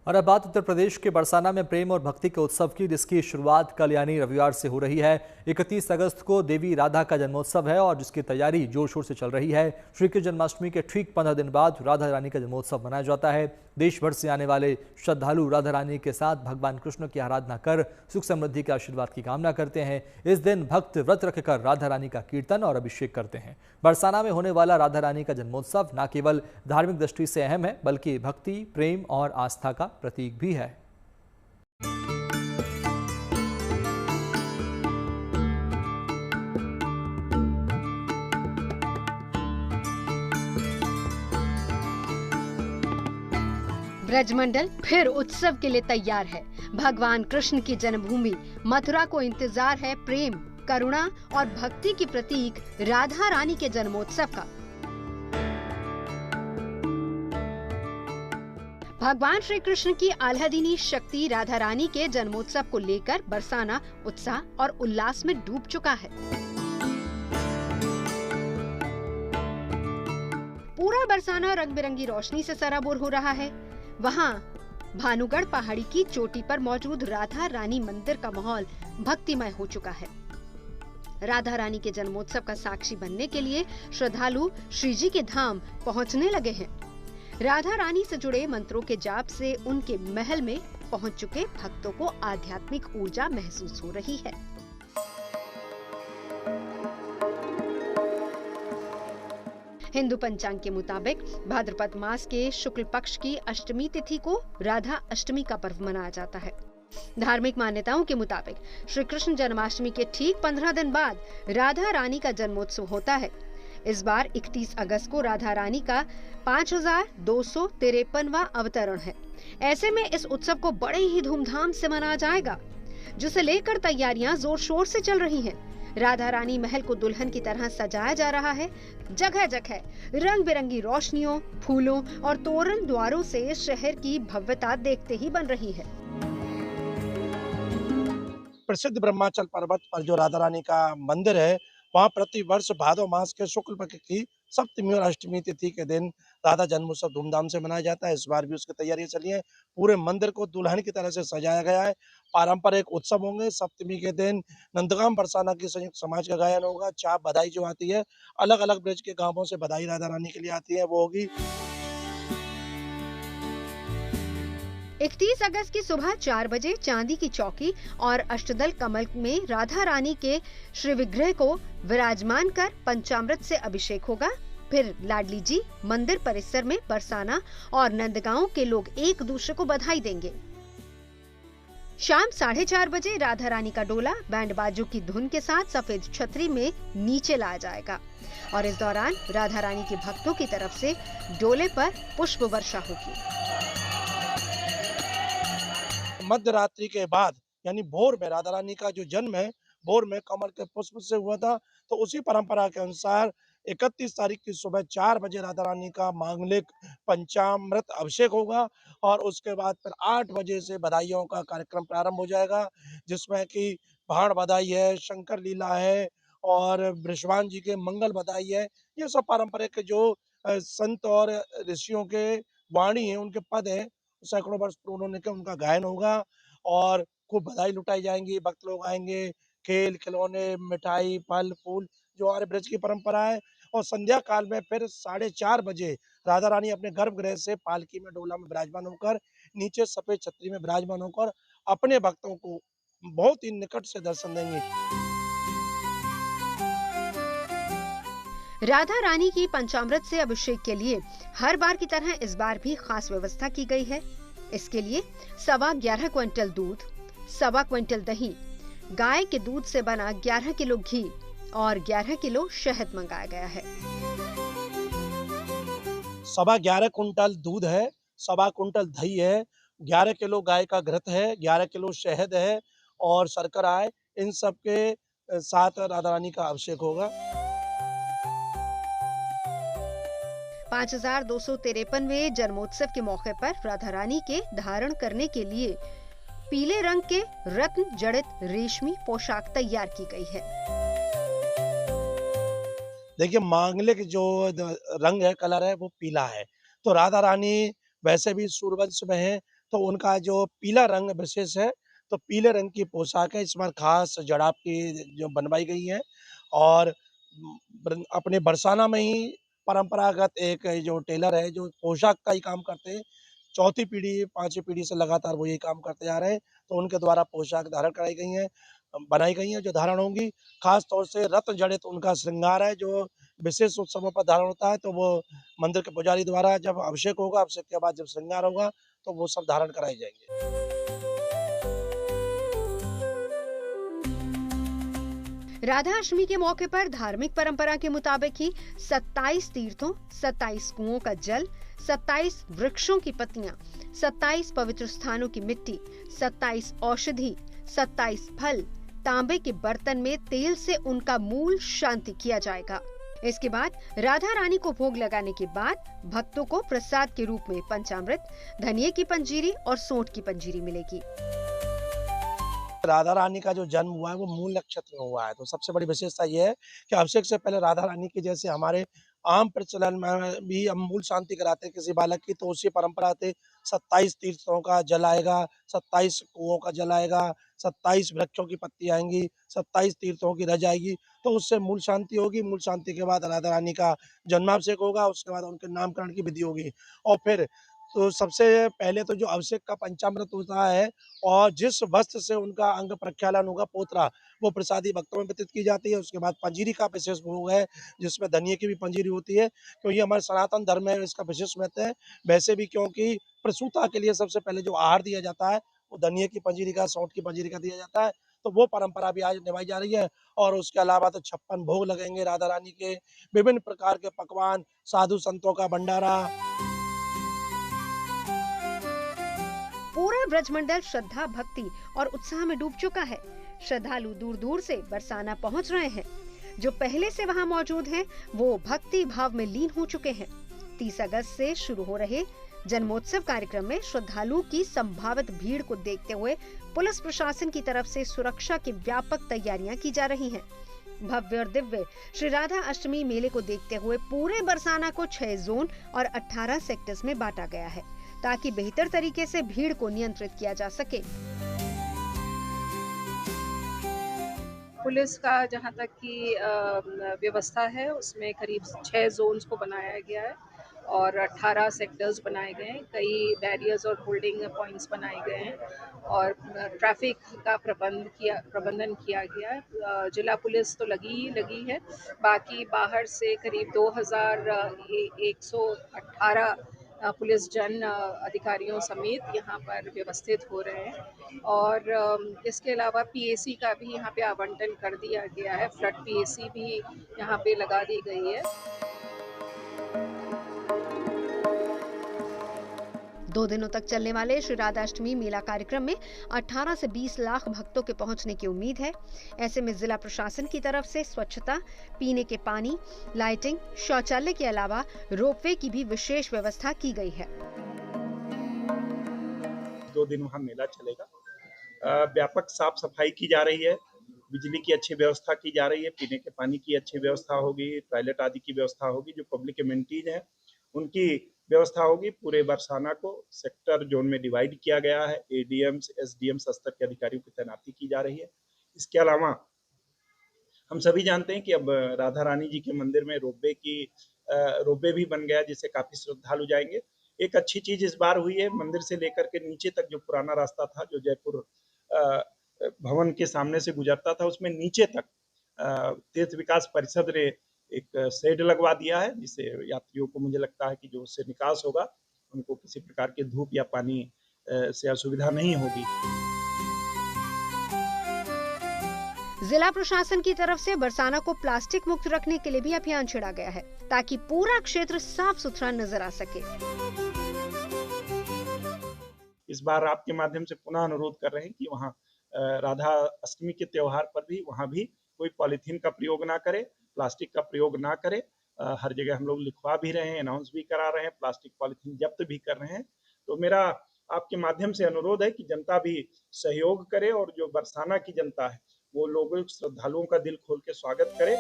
और अब बात उत्तर प्रदेश के बरसाना में प्रेम और भक्ति के उत्सव की, जिसकी शुरुआत कल यानी रविवार से हो रही है। 31 अगस्त को देवी राधा का जन्मोत्सव है और जिसकी तैयारी जोर शोर से चल रही है। श्री कृष्ण जन्माष्टमी के ठीक 15 दिन बाद राधा रानी का जन्मोत्सव मनाया जाता है। देश भर से आने वाले श्रद्धालु राधा रानी के साथ भगवान कृष्ण की आराधना कर सुख समृद्धि के आशीर्वाद की कामना करते हैं। इस दिन भक्त व्रत रखकर राधा रानी का कीर्तन और अभिषेक करते हैं। बरसाना में होने वाला राधा रानी का जन्मोत्सव न केवल धार्मिक दृष्टि से अहम है, बल्कि भक्ति, प्रेम और आस्था का प्रतीक भी है। ब्रजमंडल फिर उत्सव के लिए तैयार है। भगवान कृष्ण की जन्मभूमि मथुरा को इंतजार है प्रेम, करुणा और भक्ति की प्रतीक राधा रानी के जन्मोत्सव का। भगवान श्री कृष्ण की आह्लादिनी शक्ति राधा रानी के जन्मोत्सव को लेकर बरसाना उत्साह और उल्लास में डूब चुका है। पूरा बरसाना रंग बिरंगी रोशनी से सराबोर हो रहा है। वहाँ भानुगढ़ पहाड़ी की चोटी पर मौजूद राधा रानी मंदिर का माहौल भक्तिमय हो चुका है। राधा रानी के जन्मोत्सव का साक्षी बनने के लिए श्रद्धालु श्रीजी के धाम पहुंचने लगे हैं। राधा रानी से जुड़े मंत्रों के जाप से उनके महल में पहुंच चुके भक्तों को आध्यात्मिक ऊर्जा महसूस हो रही है। हिंदू पंचांग के मुताबिक भाद्रपद मास के शुक्ल पक्ष की अष्टमी तिथि को राधा अष्टमी का पर्व मनाया जाता है। धार्मिक मान्यताओं के मुताबिक श्री कृष्ण जन्माष्टमी के ठीक 15 दिन बाद राधा रानी का जन्मोत्सव होता है। इस बार 31 अगस्त को राधा रानी का 5253वां अवतरण है। ऐसे में इस उत्सव को बड़े ही धूमधाम से मनाया जाएगा, जिसे लेकर तैयारियां जोर शोर से चल रही हैं। राधा रानी महल को दुल्हन की तरह सजाया जा रहा है। जगह जगह रंग बिरंगी रोशनियों, फूलों और तोरण द्वारों से शहर की भव्यता देखते ही बन रही है। प्रसिद्ध ब्रह्माचल पर्वत पर जो राधा रानी का मंदिर है, वहाँ प्रति वर्ष भादो मास के शुक्ल पक्ष की सप्तमी और अष्टमी तिथि के दिन राधा जन्मोत्सव धूमधाम से मनाया जाता है। इस बार भी उसकी तैयारियां चली है। पूरे मंदिर को दुल्हन की तरह से सजाया गया है। पारंपरिक उत्सव होंगे। सप्तमी के दिन नंदगांव बरसाना की संयुक्त समाज का गायन होगा। चाप बधाई जो आती है, अलग अलग ब्रज के गांवों से बधाई राधा रानी के लिए आती है, वो होगी। 31 अगस्त की सुबह 4 बजे चांदी की चौकी और अष्टदल कमल में राधा रानी के श्री विग्रह को विराजमान कर पंचामृत से अभिषेक होगा। फिर लाडली जी मंदिर परिसर में बरसाना और नंदगांव के लोग एक दूसरे को बधाई देंगे। शाम 4:30 बजे राधा रानी का डोला बैंड बाजों की धुन के साथ सफेद छतरी में नीचे लाया जाएगा और इस दौरान राधा रानी के भक्तों की तरफ से डोले पर पुष्प वर्षा होगी। मध्य रात्रि के बाद यानी भोर में राधा रानी का जो जन्म है, भोर में कमल के पुष्प से हुआ था। तो उसी परंपरा के अनुसार 31 तारीख की सुबह 4 बजे राधा रानी का मांगलिक पंचामृत अभिषेक होगा और उसके बाद फिर 8 बजे से बधाइयों का कार्यक्रम प्रारंभ हो जाएगा, जिसमें कि भाड़ बधाई है, शंकर लीला है और वृषभान जी के मंगल बधाई है। ये सब पारंपरिक जो संत और ऋषियों के वाणी है, उनके पद है, सैकड़ों वर्ष उन्होंने के उनका गायन होगा और खूब बधाई लुटाई जाएंगी। भक्त लोग आएंगे, खेल खिलौने, मिठाई, फल फूल, जो हमारे ब्रज की परंपरा है। और संध्या काल में फिर 4:30 बजे राधा रानी अपने गर्भगृह से पालकी में डोला में विराजमान होकर, नीचे सफेद छतरी में विराजमान होकर अपने भक्तों को बहुत ही निकट से दर्शन देंगी। राधा रानी की पंचामृत से अभिषेक के लिए हर बार की तरह इस बार भी खास व्यवस्था की गई है। इसके लिए 11.25 क्विंटल दूध, 1.25 क्विंटल दही, गाय के दूध से बना 11 किलो घी और 11 किलो शहद मंगाया गया है। 11.25 कुंटल दूध है, 1.25 कुंटल दही है, 11 किलो गाय का घृत है, 11 किलो शहद है और शर्करा है। इन सब के साथ राधा रानी का अभिषेक होगा। 5253वें जन्मोत्सव के मौके पर राधा रानी के धारण करने के लिए पीले रंग के रत्न जड़ित रेशमी पोशाक तैयार की गई है। देखिए, मांगलिक जो रंग है, कलर है, वो पीला है। तो राधा रानी वैसे भी सूर्यवंश में है, तो उनका जो पीला रंग विशेष है, तो पीले रंग की पोशाक है, इस बार खास जड़ाप की जो बनवाई गई है और अपने बरसाना में ही परंपरागत एक जो टेलर है, जो पोशाक का ही काम करते हैं, चौथी पीढ़ी, पाँचवीं पीढ़ी से लगातार वो यही काम करते आ रहे हैं, तो उनके द्वारा पोशाक धारण कराई गई हैं, बनाई गई हैं, जो धारण होंगी। खास तौर से रत्न जड़ित उनका श्रृंगार है, जो विशेष उत्सवों पर धारण होता है, तो वो मंदिर के पुजारी द्वारा जब अभिषेक होगा, अभिषेक के बाद जब श्रृंगार होगा, तो वो सब धारण कराए जाएँगे। राधा अष्टमी के मौके पर धार्मिक परंपरा के मुताबिक ही 27 तीर्थों, 27 कुओं का जल, 27 वृक्षों की पत्तियां, 27 पवित्र स्थानों की मिट्टी, 27 औषधि, 27 फल, तांबे के बर्तन में तेल से उनका मूल शांति किया जाएगा। इसके बाद राधा रानी को भोग लगाने के बाद भक्तों को प्रसाद के रूप में पंचामृत, धनिये की पंजीरी और सोंठ की पंजीरी मिलेगी। राधा रानी का जो जन्म हुआ है वो मूल नक्षत्र में हुआ है, तो सबसे बड़ी विशेषता ये है कि अभिषेक से पहले राधा रानी की जैसे हमारे आम प्रचलन में भी हम मूल शांति कराते हैं किसी बालक की, तो उसी परंपरा से 27 तीर्थों का जल आएगा, 27 कुओं का जल आएगा, 27 वृक्षों की पत्ती आएंगी, 27 तीर्थों की रज आएगी, तो उससे मूल शांति होगी। मूल शांति के बाद राधा रानी का जन्माभिषेक होगा, उसके बाद उनके नामकरण की विधि होगी और फिर तो सबसे पहले तो जो अभिषेक का पंचामृत होता है और जिस वस्त्र से उनका अंग प्रक्षालन होगा पोतरा, वो प्रसादी भक्तों में वितरित की जाती है। उसके बाद पंजीरी का विशेष भोग है, जिसमें धनिये की भी पंजीरी होती है, क्योंकि हमारे सनातन धर्म में इसका विशेष महत्व है। वैसे भी क्योंकि प्रसूता के लिए सबसे पहले जो आहार दिया जाता है, वो धनिये की पंजीरी का, सौंठ की पंजीरी का दिया जाता है, तो वो परंपरा भी आज निभाई जा रही है और उसके अलावा तो 56 भोग लगेंगे राधा रानी के, विभिन्न प्रकार के पकवान, साधु संतों का भंडारा। पूरा ब्रजमंडल श्रद्धा, भक्ति और उत्साह में डूब चुका है। श्रद्धालु दूर दूर से बरसाना पहुंच रहे हैं। जो पहले से वहां मौजूद हैं, वो भक्ति भाव में लीन हो चुके हैं। 30 अगस्त से शुरू हो रहे जन्मोत्सव कार्यक्रम में श्रद्धालुओं की संभावित भीड़ को देखते हुए पुलिस प्रशासन की तरफ से सुरक्षा की व्यापक तैयारियां की जा रही हैं। भव्य और दिव्य श्री राधा अष्टमी मेले को देखते हुए पूरे बरसाना को 6 जोन और 18 सेक्टर्स में बांटा गया है, ताकि बेहतर तरीके से भीड़ को नियंत्रित किया जा सके। पुलिस का जहाँ तक की व्यवस्था है, उसमें करीब 6 जोन्स को बनाया गया है और 18 सेक्टर्स बनाए गए हैं। कई बैरियर्स और होल्डिंग पॉइंट्स बनाए गए हैं और ट्रैफिक का प्रबंधन किया गया है। जिला पुलिस तो लगी है, बाकी बाहर से करीब 2118 पुलिस जन अधिकारियों समेत यहाँ पर व्यवस्थित हो रहे हैं और इसके अलावा पीएसी का भी यहाँ पे आवंटन कर दिया गया है। फ्लड पीएसी भी यहाँ पे लगा दी गई है। 2 दिनों तक चलने वाले श्री राधाष्टमी मेला कार्यक्रम में 18 से 20 लाख भक्तों के पहुंचने की उम्मीद है। ऐसे में जिला प्रशासन की तरफ से स्वच्छता, पीने के पानी, लाइटिंग, शौचालय के अलावा रोपवे की भी विशेष व्यवस्था की गई है। 2 दिन वहाँ मेला चलेगा। व्यापक साफ सफाई की जा रही है, बिजली की अच्छी व्यवस्था की जा रही है, पीने के पानी की अच्छी व्यवस्था होगी, टॉयलेट आदि की व्यवस्था होगी। जो पब्लिक एमिनिटीज हैं उनकी व्यवस्था होगी। पूरे बरसाना को सेक्टर जोन में डिवाइड किया गया है। एडीएम्स, एसडीएम्स स्तर के अधिकारियों की तैनाती की जा रही है। इसके अलावा हम सभी जानते हैं कि अब राधा रानी जी के मंदिर में रोपवे भी बन गया, जिससे काफी श्रद्धालु जाएंगे। एक अच्छी चीज इस बार हुई है, मंदिर से लेकर के नीचे तक जो पुराना रास्ता था, जो जयपुर भवन के सामने से गुजरता था, उसमें नीचे तक तीर्थ विकास परिषद ने एक शेड लगवा दिया है, जिससे यात्रियों को, मुझे लगता है कि जो उससे निकास होगा, उनको किसी प्रकार के धूप या पानी से असुविधा नहीं होगी। जिला प्रशासन की तरफ से बरसाना को प्लास्टिक मुक्त रखने के लिए भी अभियान छेड़ा गया है, ताकि पूरा क्षेत्र साफ सुथरा नजर आ सके। इस बार आपके माध्यम से पुनः अनुरोध कर रहे हैं कि वहाँ राधा अष्टमी के त्योहार पर भी वहाँ भी कोई पॉलीथीन का प्रयोग ना करे, प्लास्टिक का प्रयोग ना करे। हर जगह हम लोग लिखवा भी रहे हैं, अनाउंस भी करा रहे हैं, प्लास्टिक पॉलीथीन जब्त भी कर रहे हैं। तो मेरा आपके माध्यम से अनुरोध है कि जनता भी सहयोग करे और जो बरसाना की जनता है वो लोगों श्रद्धालुओं का दिल खोल के स्वागत करे।